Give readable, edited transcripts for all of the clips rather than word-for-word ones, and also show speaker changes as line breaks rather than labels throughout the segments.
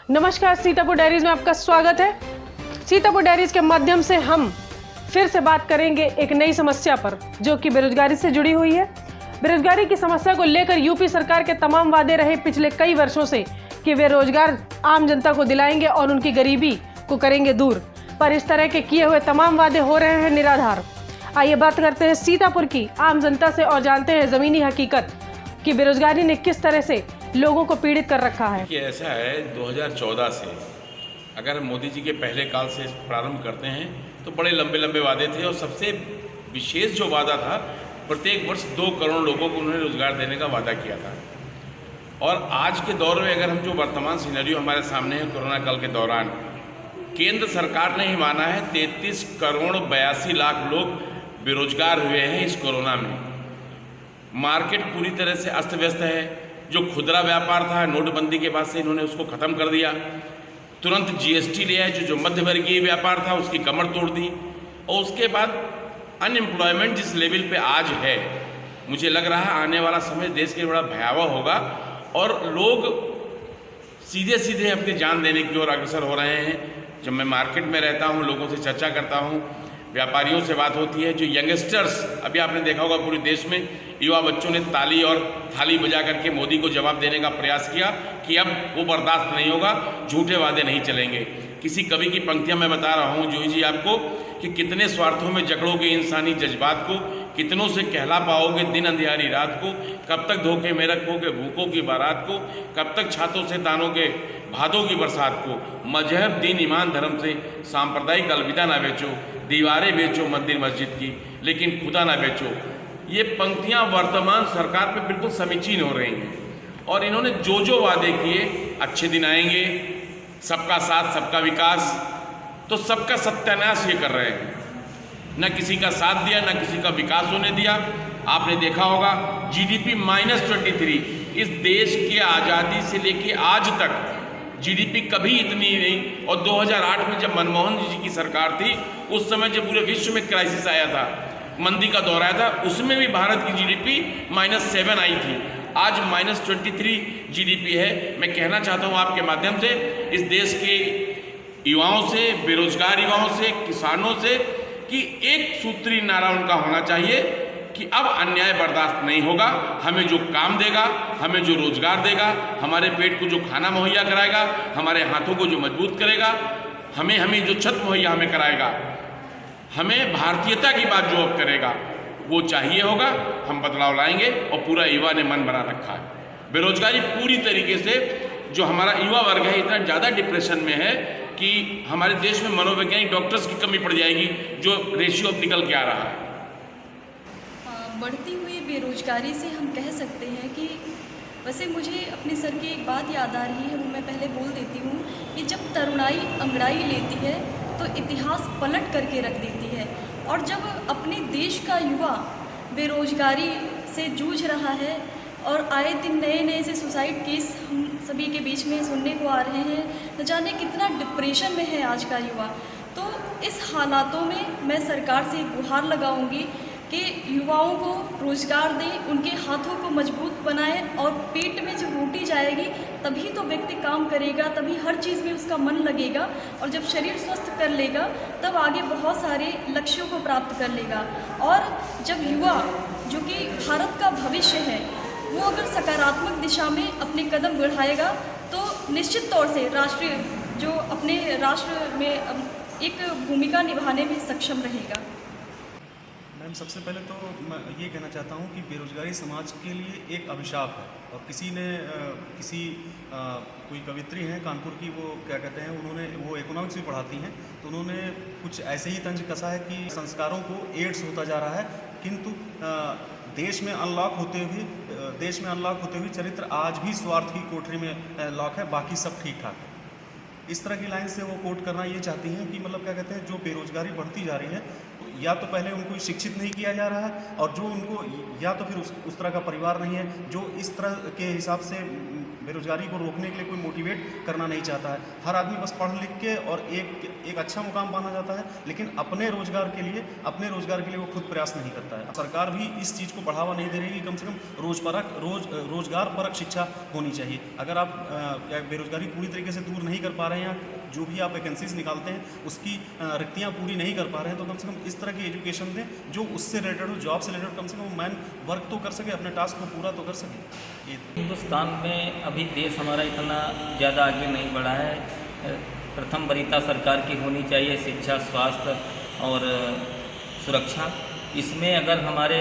नमस्कार, सीतापुर डायरीज में आपका स्वागत है। सीतापुर डायरीज के माध्यम से हम फिर से बात करेंगे एक नई समस्या पर, जो कि बेरोजगारी से जुड़ी हुई है। बेरोजगारी की समस्या को लेकर यूपी सरकार के तमाम वादे रहे पिछले कई वर्षों से कि वे रोजगार आम जनता को दिलाएंगे और उनकी गरीबी को करेंगे दूर, पर इस तरह के किए हुए तमाम वादे हो रहे हैं निराधार। आइए बात करते हैं सीतापुर की आम जनता से और जानते हैं जमीनी हकीकत कि बेरोजगारी ने किस तरह से लोगों को पीड़ित कर रखा है।
कि ऐसा है, 2014 से अगर मोदी जी के पहले काल से प्रारंभ करते हैं तो बड़े लंबे लंबे वादे थे और सबसे विशेष जो वादा था, प्रत्येक वर्ष 2 करोड़ लोगों को उन्होंने रोजगार देने का वादा किया था। और आज के दौर में अगर हम जो वर्तमान सिनेरियो हमारे सामने है, कोरोना काल के दौरान केंद्र सरकार ने ही माना है 33 करोड़ 82 लाख लोग बेरोजगार हुए हैं इस कोरोना में। मार्केट पूरी तरह से अस्त व्यस्त है। जो खुदरा व्यापार था, नोटबंदी के बाद से इन्होंने उसको ख़त्म कर दिया। तुरंत जीएसटी लिया है, जो मध्य वर्गीय व्यापार था उसकी कमर तोड़ दी। और उसके बाद अनएम्प्लॉयमेंट जिस लेवल पे आज है, मुझे लग रहा है आने वाला समय देश के बड़ा भयावह होगा और लोग सीधे सीधे अपनी जान देने की ओर अग्रसर हो रहे हैं। जब मैं मार्केट में रहता हूँ, लोगों से चर्चा करता हूँ, व्यापारियों से बात होती है, जो यंगस्टर्स, अभी आपने देखा होगा पूरे देश में युवा बच्चों ने ताली और थाली बजा करके मोदी को जवाब देने का प्रयास किया कि अब वो बर्दाश्त नहीं होगा, झूठे वादे नहीं चलेंगे। किसी कवि की पंक्तियां मैं बता रहा हूँ जोई जी आपको कि कितने स्वार्थों में जकड़ोगे इंसानी जज्बात को, कितनों से कहला पाओगे दिन अंधियारी रात को, कब तक धोखे में रखोगे भूखों की बारात को, कब तक छातों से तानोगे भादों की बरसात को। मजहब दीन ईमान धर्म से सांप्रदायिक अलविदा ना बेचो, दीवारें बेचो मंदिर मस्जिद की, लेकिन खुदा ना बेचो। ये पंक्तियां वर्तमान सरकार पे बिल्कुल समीचीन हो रही हैं। और इन्होंने जो जो वादे किए, अच्छे दिन आएंगे, सबका साथ सबका विकास, तो सबका सत्यानाश ये कर रहे हैं। न किसी का साथ दिया, न किसी का विकास होने दिया। आपने देखा होगा जीडीपी -23। इस देश के आज़ादी से लेके आज तक जीडीपी कभी इतनी नहीं। और 2008 में जब मनमोहन जी की सरकार थी, उस समय जब पूरे विश्व में क्राइसिस आया था, मंदी का दौर आया था, उसमें भी भारत की जीडीपी -7 आई थी। आज -23 जीडीपी है। मैं कहना चाहता हूँ आपके माध्यम से इस देश के युवाओं से, बेरोजगार युवाओं से, किसानों से कि एक सूत्री नारा उनका होना चाहिए कि अब अन्याय बर्दाश्त नहीं होगा। हमें जो काम देगा, हमें जो रोजगार देगा, हमारे पेट को जो खाना मुहैया कराएगा, हमारे हाथों को जो मजबूत करेगा, हमें जो छत मुहैया हमें कराएगा, हमें भारतीयता की बात जो अब करेगा, वो चाहिए होगा। हम बदलाव लाएंगे और पूरा युवा ने मन बना रखा है। बेरोजगारी पूरी तरीके से जो हमारा युवा वर्ग है इतना ज़्यादा डिप्रेशन में है कि हमारे देश में मनोवैज्ञानिक डॉक्टर्स की कमी पड़ जाएगी, जो रेशियो अब निकल के आ रहा है।
बढ़ती हुई बेरोजगारी से हम कह सकते हैं कि वैसे मुझे अपने सर की एक बात याद आ रही है, वो मैं पहले बोल देती हूँ कि जब तरुणाई अंगड़ाई लेती है तो इतिहास पलट करके रख देती है। और जब अपने देश का युवा बेरोजगारी से जूझ रहा है और आए दिन नए नए से सुसाइड केस हम सभी के बीच में सुनने को आ रहे हैं, न जाने कितना डिप्रेशन में है आज का युवा। तो इस हालातों में मैं सरकार से एक गुहार लगाऊंगी कि युवाओं को रोजगार दें, उनके हाथों को मजबूत बनाएं और पेट में जब रोटी जाएगी तभी तो व्यक्ति काम करेगा, तभी हर चीज़ में उसका मन लगेगा। और जब शरीर स्वस्थ कर लेगा तब आगे बहुत सारे लक्ष्यों को प्राप्त कर लेगा। और जब युवा, जो कि भारत का भविष्य है, वो अगर सकारात्मक दिशा में अपने कदम बढ़ाएगा तो निश्चित तौर से राष्ट्रीय, जो अपने राष्ट्र में एक भूमिका निभाने में सक्षम रहेगा।
मैम, सबसे पहले तो मैं ये कहना चाहता हूँ कि बेरोजगारी समाज के लिए एक अभिशाप है। और किसी ने कोई कवित्री हैं कानपुर की, वो क्या कहते हैं, उन्होंने, वो इकोनॉमिक्स भी पढ़ाती हैं, तो उन्होंने कुछ ऐसे ही तंज कसा है कि संस्कारों को एड्स होता जा रहा है, किंतु देश में अनलॉक होते हुए चरित्र आज भी स्वार्थ की कोठरी में लॉक है, बाकी सब ठीक ठाक है। इस तरह की लाइन से वो कोट करना ये चाहती हैं कि मतलब क्या कहते हैं, जो बेरोजगारी बढ़ती जा रही है, या तो पहले उनको शिक्षित नहीं किया जा रहा है, और जो उनको, या तो फिर उस तरह का परिवार नहीं है जो इस तरह के हिसाब से बेरोजगारी को रोकने के लिए कोई मोटिवेट करना नहीं चाहता है। हर आदमी बस पढ़ लिख के और एक अच्छा मुकाम पाना चाहता है, लेकिन अपने रोजगार के लिए वो खुद प्रयास नहीं करता है। सरकार भी इस चीज़ को बढ़ावा नहीं दे रही कि कम से कम रोजगार परक शिक्षा होनी चाहिए। अगर आप बेरोजगारी पूरी तरीके से दूर नहीं कर पा रहे हैं, जो भी आप वैकेंसीज निकालते हैं उसकी रिक्तियाँ पूरी नहीं कर पा रहे हैं, तो कम से कम इस तरह की एजुकेशन दें जो उससे रिलेटेड हो, जॉब से रिलेटेड, कम से कम मैन वर्क तो कर सके, अपने टास्क को पूरा तो कर सके।
हिंदुस्तान में अभी देश हमारा इतना ज़्यादा आगे नहीं बढ़ा है। प्रथम वरीयता सरकार की होनी चाहिए, शिक्षा, स्वास्थ्य और सुरक्षा। इसमें अगर हमारे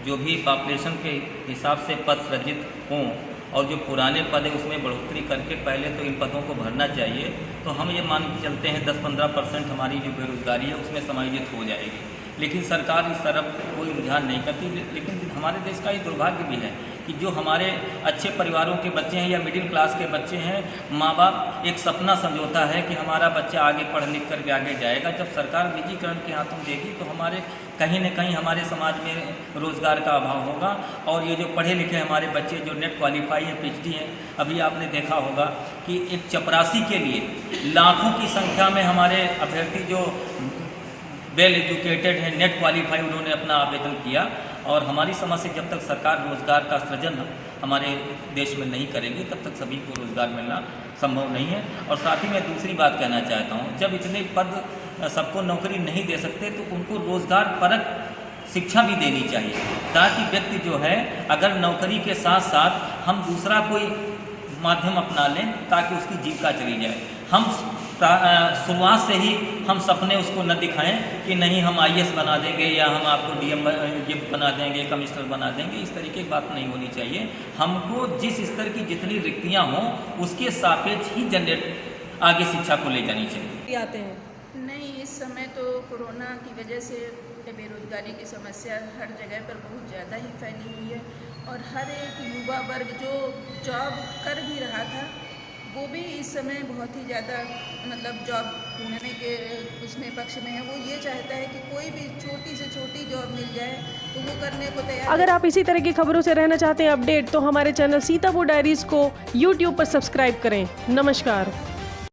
जो भी पॉपुलेशन के हिसाब से पद सृजित हों और जो पुराने पद है उसमें बढ़ोतरी करके पहले तो इन पदों को भरना चाहिए, तो हम ये मान के चलते हैं 10-15% हमारी जो बेरोजगारी है उसमें समायोजित हो जाएगी। लेकिन सरकार इस तरफ कोई रुझान नहीं करती। लेकिन हमारे देश का ये दुर्भाग्य भी है कि जो हमारे अच्छे परिवारों के बच्चे हैं या मिडिल क्लास के बच्चे हैं, माँ बाप एक सपना समझौता है कि हमारा बच्चा आगे पढ़ लिख करके आगे जाएगा। जब सरकार निजीकरण के हाथों देगी तो हमारे कहीं न कहीं हमारे समाज में रोज़गार का अभाव होगा। और ये जो पढ़े लिखे हमारे बच्चे जो नेट क्वालिफाई है, PhD हैं, अभी आपने देखा होगा कि एक चपरासी के लिए लाखों की संख्या में हमारे अभ्यर्थी जो वेल एजुकेटेड हैं, नेट क्वालिफाई, उन्होंने अपना आवेदन किया। और हमारी समझ से जब तक सरकार रोज़गार का सृजन हमारे देश में नहीं करेगी तब तक सभी को रोज़गार मिलना संभव नहीं है। और साथ ही मैं दूसरी बात कहना चाहता हूँ, जब इतने पद सबको नौकरी नहीं दे सकते तो उनको रोज़गार परक शिक्षा भी देनी चाहिए, ताकि व्यक्ति जो है अगर नौकरी के साथ साथ हम दूसरा कोई माध्यम अपना लें ताकि उसकी जीविका चली जाए। हम शुरुआत से ही हम सपने उसको न दिखाएं कि नहीं हम IAS बना देंगे या हम आपको DM बना देंगे, कमिश्नर बना देंगे। इस तरीके की बात नहीं होनी चाहिए। हमको जिस स्तर की जितनी रिक्तियां हों उसके सापेक्ष ही आगे शिक्षा को ले जानी चाहिए।
आते हैं
नहीं, इस समय तो कोरोना की वजह से बेरोजगारी की समस्या हर जगह पर बहुत ज़्यादा ही फैली हुई है और हर एक युवा वर्ग जो जॉब कर भी रहा था वो भी इस समय बहुत ही ज़्यादा मतलब जॉब ढूंढने के उसमें पक्ष में है। वो ये चाहता है कि कोई भी छोटी से छोटी जॉब मिल जाए तो वो करने को तैयार।
अगर आप इसी तरह की खबरों से रहना चाहते हैं अपडेट, तो हमारे चैनल सीतापुर डायरीज को YouTube पर सब्सक्राइब करें। नमस्कार।